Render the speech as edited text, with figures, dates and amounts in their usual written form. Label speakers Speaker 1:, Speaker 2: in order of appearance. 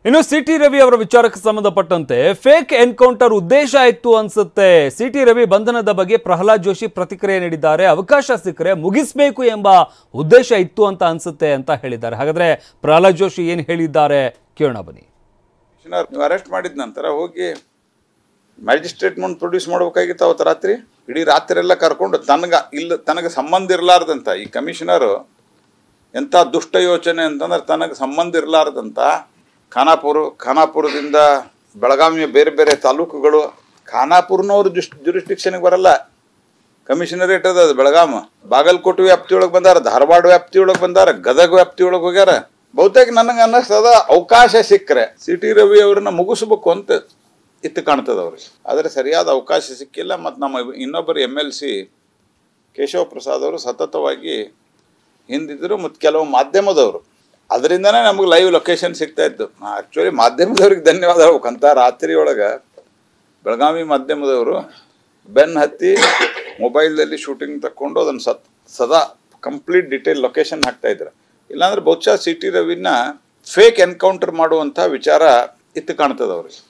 Speaker 1: ಇನ್ನು ಸಿಟಿ ರವಿ ಅವರ ವಿಚಾರಕ್ಕೆ ಸಂಬಂಧಪಟ್ಟಂತೆ ಫೇಕ್ ಎನ್ಕೌಂಟರ್ ಉದ್ದೇಶ ಇತ್ತು ಅನ್ಸುತ್ತೆ. ಸಿಟಿ ರವಿ ಬಂಧನದ ಬಗ್ಗೆ ಪ್ರಹ್ಲಾದ್ ಜೋಶಿ ಪ್ರತಿಕ್ರಿಯೆ ನೀಡಿದ್ದಾರೆ. ಅವಕಾಶ ಸಿಕ್ಕರೆ ಮುಗಿಸಬೇಕು ಎಂಬ ಉದ್ದೇಶ ಇತ್ತು ಅಂತ ಅನ್ಸುತ್ತೆ ಅಂತ ಹೇಳಿದ್ದಾರೆ. ಹಾಗಾದ್ರೆ ಪ್ರಹ್ಲಾದ್ ಜೋಶಿ ಏನು ಹೇಳಿದ್ದಾರೆ ಕೇಳೋಣ ಬನ್ನಿ.
Speaker 2: ಅರೆಸ್ಟ್ ಮಾಡಿದ ನಂತರ ಹೋಗಿ ಮ್ಯಾಜಿಸ್ಟ್ರೇಟ್ ಮುಂದೆ ಪ್ರೊಡ್ಯೂಸ್ ಮಾಡಬೇಕಾಗಿತ್ತು. ಅವತ್ತು ರಾತ್ರಿ ಇಡೀ ರಾತ್ರಿ ಎಲ್ಲ ಕರ್ಕೊಂಡು ತನಗೆ ಸಂಬಂಧ ಇರಲಾರ್ದಂತ ಈ ಕಮಿಷನರು ಎಂಥ ದುಷ್ಟ ಯೋಚನೆ ಅಂತಂದ್ರೆ ತನಗೆ ಸಂಬಂಧ ಇರಲಾರ್ದಂತ ಖಾನಾಪುರದಿಂದ ಬೆಳಗಾವಿಯ ಬೇರೆ ಬೇರೆ ತಾಲೂಕುಗಳು, ಖಾನಾಪುರನವ್ರು ಜುರಿಸ್ಟಿಕ್ಷನ್ಗೆ ಬರಲ್ಲ, ಕಮಿಷನರೇಟ್ ಅದ ಬೆಳಗಾಮ, ಬಾಗಲಕೋಟೆ ವ್ಯಾಪ್ತಿಯೊಳಗೆ ಬಂದಾರ, ಧಾರವಾಡ ವ್ಯಾಪ್ತಿಯೊಳಗೆ ಬಂದಾರ, ಗದಗ ವ್ಯಾಪ್ತಿಯೊಳಗೆ ಹೋಗ್ಯಾರ. ಬಹುತೇಕ ನನಗೆ ಅನ್ನಿಸ್ತದ ಅವಕಾಶ ಸಿಕ್ಕರೆ ಸಿಟಿ ರವಿ ಅವ್ರನ್ನ ಮುಗಿಸ್ಬೇಕು ಅಂತ ಇತ್ತು ಕಾಣ್ತದ ಅವ್ರಿಗೆ. ಆದರೆ ಸರಿಯಾದ ಅವಕಾಶ ಸಿಕ್ಕಿಲ್ಲ. ಮತ್ತು ನಮ್ಮ ಇನ್ನೊಬ್ಬರು MLC ಕೇಶವ ಪ್ರಸಾದ್ ಅವರು ಸತತವಾಗಿ ಹಿಂದಿದ್ರು ಮತ್ತು ಕೆಲವು ಮಾಧ್ಯಮದವರು, ಅದರಿಂದನೇ ನಮಗೆ ಲೈವ್ ಲೊಕೇಶನ್ ಸಿಗ್ತಾ ಇತ್ತು. ಆ್ಯಕ್ಚುಲಿ ಮಾಧ್ಯಮದವ್ರಿಗೆ ಧನ್ಯವಾದ ಹೇಳ್ಬೇಕಂತ. ರಾತ್ರಿ ಒಳಗೆ ಬೆಳಗಾವಿ ಮಾಧ್ಯಮದವರು ಬೆನ್ನು ಹತ್ತಿ ಮೊಬೈಲ್ದಲ್ಲಿ ಶೂಟಿಂಗ್ ತಕ್ಕೊಂಡು ಅದನ್ನು ಸದಾ ಕಂಪ್ಲೀಟ್ ಡಿಟೇಲ್ ಲೊಕೇಶನ್ ಹಾಕ್ತಾಯಿದ್ರು. ಇಲ್ಲಾಂದ್ರೆ ಬಹುಶಃ ಸಿಟಿ ರವಿನ ಫೇಕ್ ಎನ್ಕೌಂಟರ್ ಮಾಡುವಂಥ ವಿಚಾರ ಇತ್ತು ಕಾಣ್ತದೆ ಅವ್ರಿಗೆ.